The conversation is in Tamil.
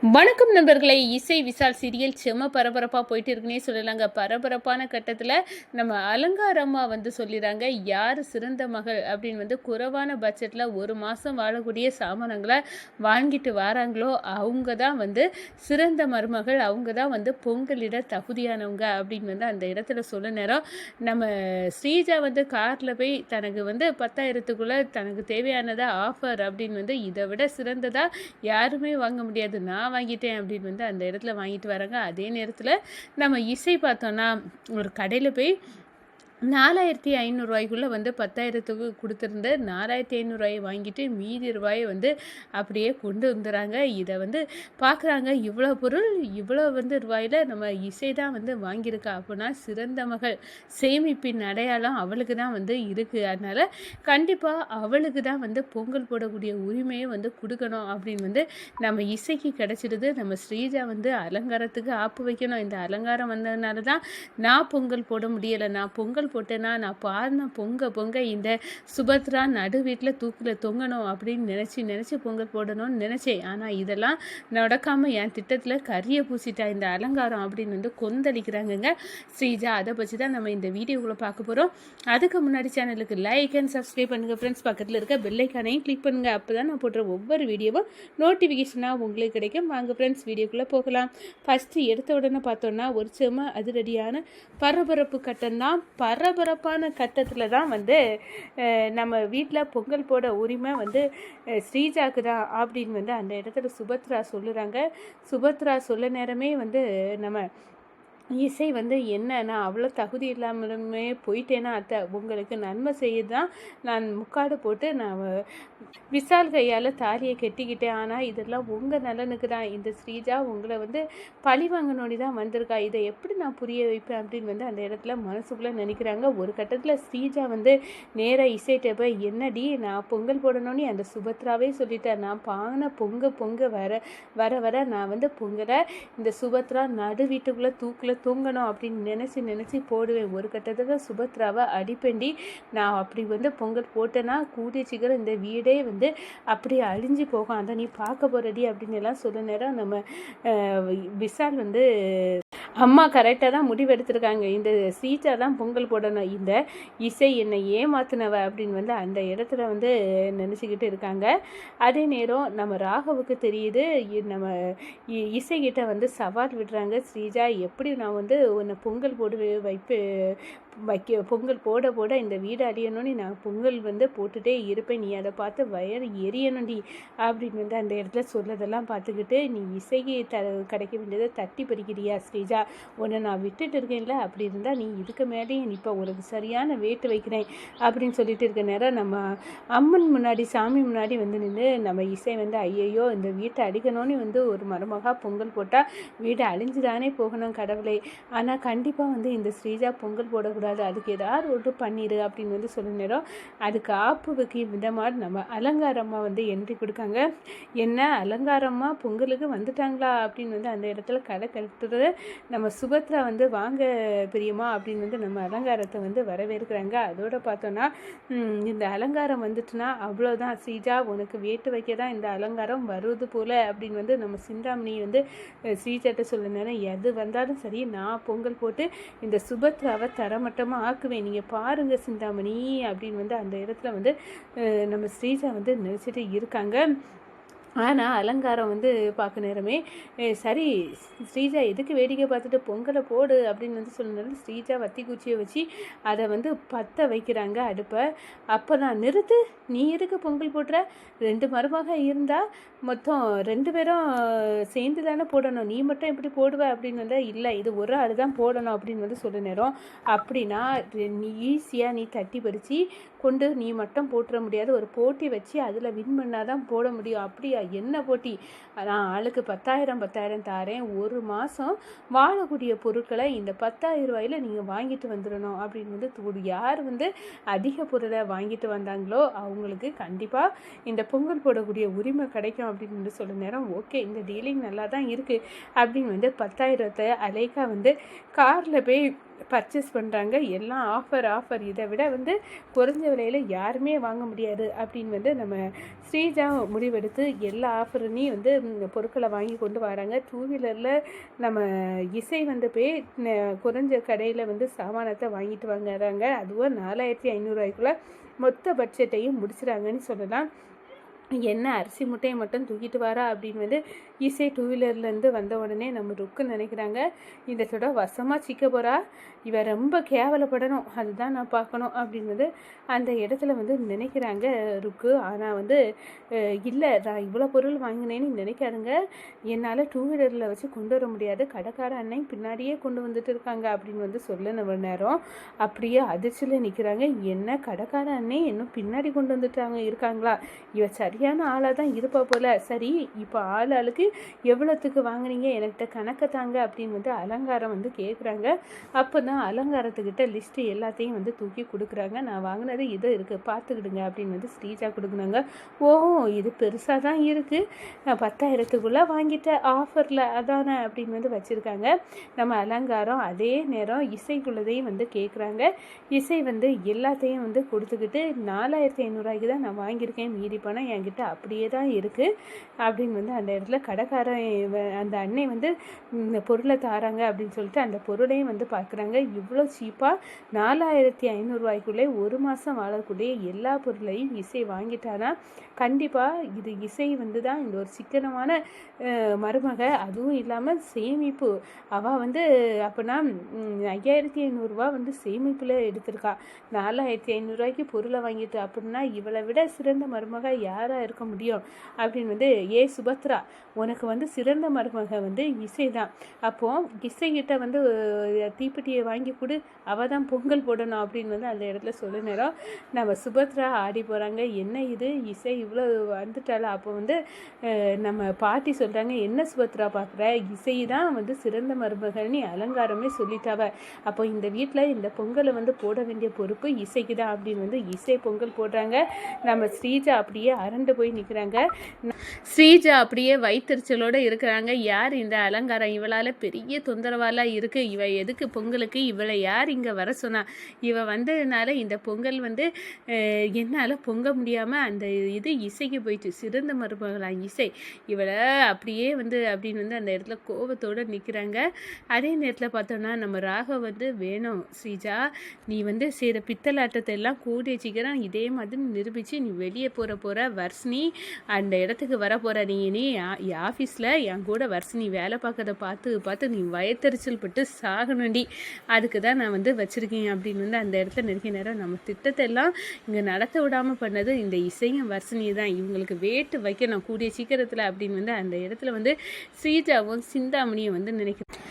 வணக்கம் நண்பர்களே. இசை விசால் சீரியல் செம்ம பரபரப்பாக போயிட்டு இருக்குன்னே சொல்லலாங்க. பரபரப்பான கட்டத்தில் நம்ம அலங்காரம்மா சொல்லிடுறாங்க, யார் சிறந்த மகள் அப்படின்னு குறைவான பட்ஜெட்டில் ஒரு மாதம் வாழக்கூடிய சாமானங்களை வாங்கிட்டு வராங்களோ அவங்க தான் சிறந்த மருமகள், அவங்க தான் பொங்கலிட தகுதியானவங்க அப்படின்னு அந்த இடத்துல சொல்ல நேரம் நம்ம ஸ்ரீஜா காரில் போய் தனக்கு 10,000க்குள்ளே தனக்கு தேவையானதா ஆஃபர் அப்படின்னு இதை விட சிறந்ததாக யாருமே வாங்க முடியாது, நான் வாங்கிட்டேன் அப்படின்னு அந்த இடத்துல வாங்கிட்டு வராங்க. அதே நேரத்தில் நம்ம இசை பார்த்தோன்னா ஒரு கடையில் போய் 4,500 10,000க்கு கொடுத்துருந்த 4,500 வாங்கிட்டு மீதி ரூபாயை அப்படியே கொண்டு வந்துடுறாங்க. இதை பார்க்குறாங்க, இவ்வளோ பொருள் இவ்வளோ ரூபாயில் நம்ம இசை தான் வாங்கியிருக்கா. அப்படின்னா சிறந்த மகள் சேமிப்பின் அடையாளம் அவளுக்கு தான் இருக்குது. அதனால் கண்டிப்பாக அவளுக்கு தான் பொங்கல் போடக்கூடிய உரிமையை கொடுக்கணும் அப்படின்னு நம்ம இசைக்கு கிடச்சிடுது. நம்ம ஸ்ரீஜா அலங்காரத்துக்கு ஆப்பு வைக்கணும். இந்த அலங்காரம் வந்ததுனால தான் நான் பொங்கல் போட முடியலை, நான் பொங்கல் போட்டேன்னா நான் பாருன பொங்க இந்த சுபத்ரா நடு வீட்டில் தூக்கில் தொங்கணும் அப்படின்னு நினச்சி பொங்கல் போடணும்னு நினச்சேன். ஆனால் இதெல்லாம் நடக்காமல் என் திட்டத்தில் கரியை பூசிட்டா இந்த அலங்காரம் அப்படின்னு கொந்தளிக்கிறாங்கங்க ஸ்ரீஜா. அதை பற்றி தான் நம்ம இந்த வீடியோக்குள்ளே பார்க்க போகிறோம். அதுக்கு முன்னாடி சேனலுக்கு லைக் அண்ட் சப்ஸ்கிரைப் பண்ணுங்கள் ஃப்ரெண்ட்ஸ். பக்கத்தில் இருக்க பெல்லைக்கானையும் கிளிக் பண்ணுங்கள். அப்போ தான் நான் போடுற ஒவ்வொரு வீடியோவும் நோட்டிஃபிகேஷனாக உங்களுக்கு கிடைக்கும். வாங்க ஃப்ரெண்ட்ஸ், வீடியோக்குள்ளே போகலாம். ஃபஸ்ட்டு எடுத்த உடனே பார்த்தோன்னா ஒரு செம அதிரடியான பரபரப்பு கட்டம் தான். பரபரப்பான கட்டத்தில் தான் நம்ம வீட்டில் பொங்கல் போட உரிமை ஸ்ரீஜாக்கு தான் அப்படின்னு அந்த இடத்துல சுபத்ரா சொல்லுறாங்க. சுபத்ரா சொல்ல நேரமே நம்ம இசை என்னன்னா அவ்வளோ தகுதி இல்லாமலுமே போயிட்டேன்னா அத்தை உங்களுக்கு நன்மை செய்ய தான் நான் முக்காடு போட்டு நான் விசால் கையால் தாலியை கெட்டிக்கிட்டேன். ஆனால் இதெல்லாம் உங்கள் நலனுக்கு தான். இந்த ஸ்ரீஜா உங்களை பழி வாங்கினோடி தான் வந்திருக்கா. இதை எப்படி நான் புரிய வைப்பேன் அப்படின்னு அந்த இடத்துல மனசுக்குள்ளே நினைக்கிறாங்க. ஒரு கட்டத்தில் ஸ்ரீஜா நேராக இசைட்ட போய், என்னடி நான் பொங்கல் போடணும்னு அந்த சுபத்ராவே சொல்லிட்டேன், நான் பானை பொங்க வர நான் பொங்கலை இந்த சுபத்ரா நடு வீட்டுக்குள்ளே தூக்கில் தூங்கணும் அப்படின்னு நினச்சி போடுவேன். ஒரு கட்டத்தில் சுபத்ராவை அடிப்பண்டி நான் அப்படி பொங்கல் போட்டேன்னா கூடிய சீக்கிரம் இந்த வீடே அப்படி அழிஞ்சு போகும், அதை நீ பார்க்க போறடி அப்படின்னு எல்லாம் சொல்ல நேரம் நம்ம விசால் அம்மா கரெக்டாக தான் முடிவெடுத்திருக்காங்க, இந்த ஸ்ரீஜா தான் பொங்கல் போடணும், இந்த இசை என்னை ஏமாத்தினவ அப்படின்னு அந்த இடத்துல நினச்சிக்கிட்டு இருக்காங்க. அதே நேரம் நம்ம ராகவுக்கு தெரியுது, நம்ம இசைக்கிட்ட சவால் விடுறாங்க. ஸ்ரீஜா எப்படி நான் உன்னை பொங்கல் பொங்கல் போட இந்த வீடு அழியணும்னு நான் பொங்கல் போட்டுகிட்டே இருப்பேன், நீ அதை பார்த்து வயர் எரியணும்டி அப்படின்னு அந்த இடத்துல சொல்லதெல்லாம் பார்த்துக்கிட்டு, நீ இசைக்கு கிடைக்க வேண்டியதை தட்டி பறிக்கிறியா ஸ்ரீஜா, உன்னை நான் விட்டுட்டு இருக்கேன்ல, அப்படி இருந்தால் நீ இதுக்கு மேலேயும் இப்போ உனக்கு சரியான வேட்டு வைக்கிறேன் அப்படின்னு சொல்லிட்டு இருக்க நேரம் நம்ம அம்மன் முன்னாடி சாமி முன்னாடி நின்று நம்ம இசை ஐயையோ இந்த வீட்டை அடிக்கணும்னு ஒரு மருமகா பொங்கல் போட்டால் வீடு அழிஞ்சுதானே போகணும் கடவுளை, ஆனால் கண்டிப்பாக இந்த ஸ்ரீஜா பொங்கல் போடக்கூடாது, அதுக்கு ஏதாவது ஒன்று பண்ணிடு அப்படின்னு சொல்ல நேரம் அதுக்கு ஆப்புவுக்கு விதமாக நம்ம அலங்காரம்மா என்ட்ரி கொடுக்காங்க. என்ன அலங்காரம்மா பொங்கலுக்கு வந்துட்டாங்களா அப்படின்னு அந்த இடத்துல கடை கட்டுறது நம்ம சுபத்ரா வாங்க பிரியமா அப்படின்னு நம்ம அலங்காரத்தை வரவேற்கிறாங்க. அதோட பார்த்தோன்னா இந்த அலங்காரம் வந்துட்டுனா அவ்வளோதான் ஸ்ரீஜா, உனக்கு வேட்டு வைக்க தான் இந்த அலங்காரம் வருவது போல் அப்படின்னு நம்ம சிந்தாமணி ஸ்ரீஜாட்ட சொல்ல நேரம், எது வந்தாலும் சரி நான் பொங்கல் போட்டு இந்த சுபத்ராவை தரமட்டமாக ஆக்குவேன், நீங்கள் பாருங்கள் சிந்தாமணி அப்படின்னு அந்த இடத்துல நம்ம ஸ்ரீஜா நினச்சிட்டு இருக்காங்க. ஆனால் அலங்காரம் பார்க்க நேரமே சரி ஸ்ரீஜா எதுக்கு வேடிக்கை பார்த்துட்டு பொங்கலை போடு அப்படின்னு சொன்னாலும் ஸ்ரீஜா வத்தி குச்சியை வச்சு அதை பற்ற வைக்கிறாங்க அடுப்பை. அப்போ நான் நிறுத்து, நீ எதுக்கு பொங்கல் போடுற, 2 மருமக இருந்தால் மொத்தம் 2 பேரும் சேர்ந்து தானே போடணும், நீ மட்டும் எப்படி போடுவ அப்படின்னு இல்லை இது ஒரு ஆள் தான் போடணும் அப்படின்னு சொல்ல நேரம், அப்படின்னா நீ ஈஸியாக நீ தட்டி பறித்து கொண்டு நீ மட்டும் போட்டுற முடியாது, ஒரு போட்டி வச்சு அதில் வின் பண்ணால் தான் போட முடியும், அப்படியா என்ன போட்டி, நான் ஆளுக்கு 10,000 தாரேன், ஒரு மாதம் வாழக்கூடிய பொருட்களை இந்த 10,000 ரூபாயில் நீங்கள் வாங்கிட்டு வந்துடணும் அப்படின்னு யார் அதிக பொருளை வாங்கிட்டு வந்தாங்களோ அவங்களுக்கு கண்டிப்பாக இந்த பொங்கல் போடக்கூடிய உரிமை கிடைக்கும் அப்படின்னு சொல்ல நேரம், ஓகே இந்த டீலிங் நல்லா தான் இருக்குது அப்படின்னு 10,000 அலைக்கா காரில் போய் பர்ச்சேஸ் பண்ணுறாங்க. எல்லாம் ஆஃபர் இதை விட வந்து குறைஞ்ச விலையில் யாருமே வாங்க முடியாது அப்படின்னு வந்து நம்ம ஸ்ரீஜா முடிவெடுத்து எல்லா ஆஃபரையும் வந்து பொருட்களை வாங்கி கொண்டு வராங்க. டூ வீலரில் நம்ம இசை வந்து போய் குறைஞ்ச கடையில் வந்து சாமானத்தை வாங்கிட்டு வாங்குறாங்க. அதுவும் 4500 மொத்த பட்ஜெட்டையும் முடிச்சுறாங்கன்னு சொல்லலாம். என்ன அரிசி முட்டையை மட்டும் தூக்கிட்டு வரா அப்படின்னு வந்து இசை டூ வீலர்லேருந்து வந்த உடனே நம்ம ருக்கு நினைக்கிறாங்க, இந்த தடவை வசமாக சிக்க போகிறா, இவ ரொம்ப கேவலப்படணும், அதுதான் நான் பார்க்கணும் அப்படின்னு வந்து அந்த இடத்துல வந்து நினைக்கிறாங்க ருக்கு. ஆனால் வந்து இல்லை, நான் இவ்வளோ பொருள் வாங்கினேன்னு நினைக்காதுங்க, என்னால் டூ வீலரில் வச்சு கொண்டு வர முடியாது, கடைக்கார அன்னை பின்னாடியே கொண்டு வந்துட்டு இருக்காங்க அப்படின்னு வந்து சொல்ல நம்ம நேரம் அப்படியே அதிர்ச்சியில் நிற்கிறாங்க. என்ன கடைக்கார அன்னை இன்னும் பின்னாடி கொண்டு வந்துட்டாங்க இருக்காங்களா, இவ சரியான ஆளாக தான் இருப்பா போல். சரி, இப்போ ஆளுக்கு எவ்வளோத்துக்கு வாங்கினீங்க, என்கிட்ட கணக்கை தாங்க அப்படின்னு வந்து அலங்காரம் வந்து கேட்குறாங்க. அப்போ தான் அலங்காரத்துக்கிட்ட லிஸ்ட்டு எல்லாத்தையும் வந்து தூக்கி கொடுக்குறாங்க. நான் வாங்கினது இது இருக்குது, பார்த்துக்கிடுங்க அப்படின்னு வந்து ஸ்ரீஜா கொடுக்குறாங்க. ஓ, இது பெருசாக தான் இருக்குது, 10,000க்குள்ளே வாங்கிட்ட ஆஃபரில் அதானே அப்படின்னு வந்து வச்சுருக்காங்க. நம்ம அலங்காரம் அதே நேரம் இசைக்குள்ளதையும் வந்து கேட்குறாங்க. இசை வந்து எல்லாத்தையும் வந்து கொடுத்துக்கிட்டு 4500 தான் நான் வாங்கியிருக்கேன், மீதி பணம் என்கிட்ட அப்படியே தான் இருக்குது அப்படின்னு வந்து அந்த இடத்துல கடைக்காரன் அந்த அன்னை வந்து இந்த பொருளை தாராங்க அப்படின்னு சொல்லிட்டு அந்த பொருளையும் வந்து பார்க்குறாங்க. இவ்வளோ சீப்பாக 4500 ஒரு மாதம் வாழக்கூடிய எல்லா பொருளையும் இசை வாங்கிட்டானா கண்டிப்பாக இது இசை வந்து தான் இந்த ஒரு சிக்கனமான மருமக. அதுவும் இல்லாமல் சேமிப்பு, அவள் வந்து அப்போனா 5500 வந்து சேமிப்பில் எடுத்திருக்கா. 4500 பொருளை வாங்கிட்டு அப்படின்னா இவளை விட சிறந்த மருமக யாராக இருக்க முடியும் அப்படின்னு வந்து சுபத்ரா, உனக்கு வந்து சிறந்த மருமக வந்து இசை தான், அப்போது இசைக்கிட்ட வந்து தீப்பெட்டியை வாங்கி கொடு, அவள் தான் பொங்கல் போடணும் அப்படின்னு வந்து அந்த இடத்துல சொல்ல நேரம் நம்ம சுபத்ரா ஆடி போகிறாங்க. என்ன இது இசை இவ்வளோ வந்துட்டால. அப்போ வந்து நம்ம பாட்டி சொல்கிறாங்க, என்ன சுபத்ரா பார்க்குற, இசை தான் வந்து சிறந்த மருமகள்னு அலங்காரமே சொல்லிட்டாவ, அப்போ இந்த வீட்டில் இந்த பொங்கலை வந்து போட வேண்டிய பொறுப்பு இசைக்கு தான் அப்படின்னு வந்து இசை பொங்கல் போடுறாங்க. நம்ம ஸ்ரீஜா அப்படியே அரண்டு போய் நிற்கிறாங்க. ஸ்ரீஜா அப்படியே வைத்தறிச்சலோடு இருக்கிறாங்க. யார் இந்த அலங்காரம், இவளால் பெரிய தொந்தரவாலாம் இருக்குது, இவ எதுக்கு பொங்கலுக்கு, இவளை யார் இங்கே வர சொன்னா, இவ வந்ததுனால இந்த பொங்கல் வந்து என்னால் பொங்க முடியாமல் அந்த இது இசைக்கு போயிட்டு, சிறந்த மருமகளாம் இசை, இவளை அப்படியே வந்து அப்படின்னு வந்து அந்த இடத்துல கோபத்தோடு நிற்கிறாங்க. அதே நேரத்தில் பார்த்தோன்னா நம்ம ராகவ் வந்து வேணும் ஸ்ரீஜா, நீ வந்து செய்கிற பித்தலாட்டத்தை எல்லாம் கூடிய சீக்கிரம் இதே மாதிரி நிரூபித்து நீ வெளியே போகிற வர்ஷினி அந்த இடத்துக்கு வர போகிற, நீ ஆஃபீஸில் என் கூட வர்ஷினி வேலை பார்க்கறத பார்த்து நீ வயத்தறிச்சல் பட்டு சாகணுண்டி, அதுக்கு தான் நான் வந்து வச்சுருக்கேன் அப்படின்னு வந்து அந்த இடத்துல நெருங்கிய நேரம் நம்ம திட்டத்தை எல்லாம் இங்கே நடத்த விடாமல் பண்ணது இந்த இசையும் வர்ஷினி தான், இவங்களுக்கு வேட்டு வைக்கணும் கூடிய சீக்கிரத்தில் அப்படின்னு வந்து அந்த இடத்துல வந்து ஸ்ரீஜாவும் சிந்தாமணியும் வந்து நினைக்கிறேன்.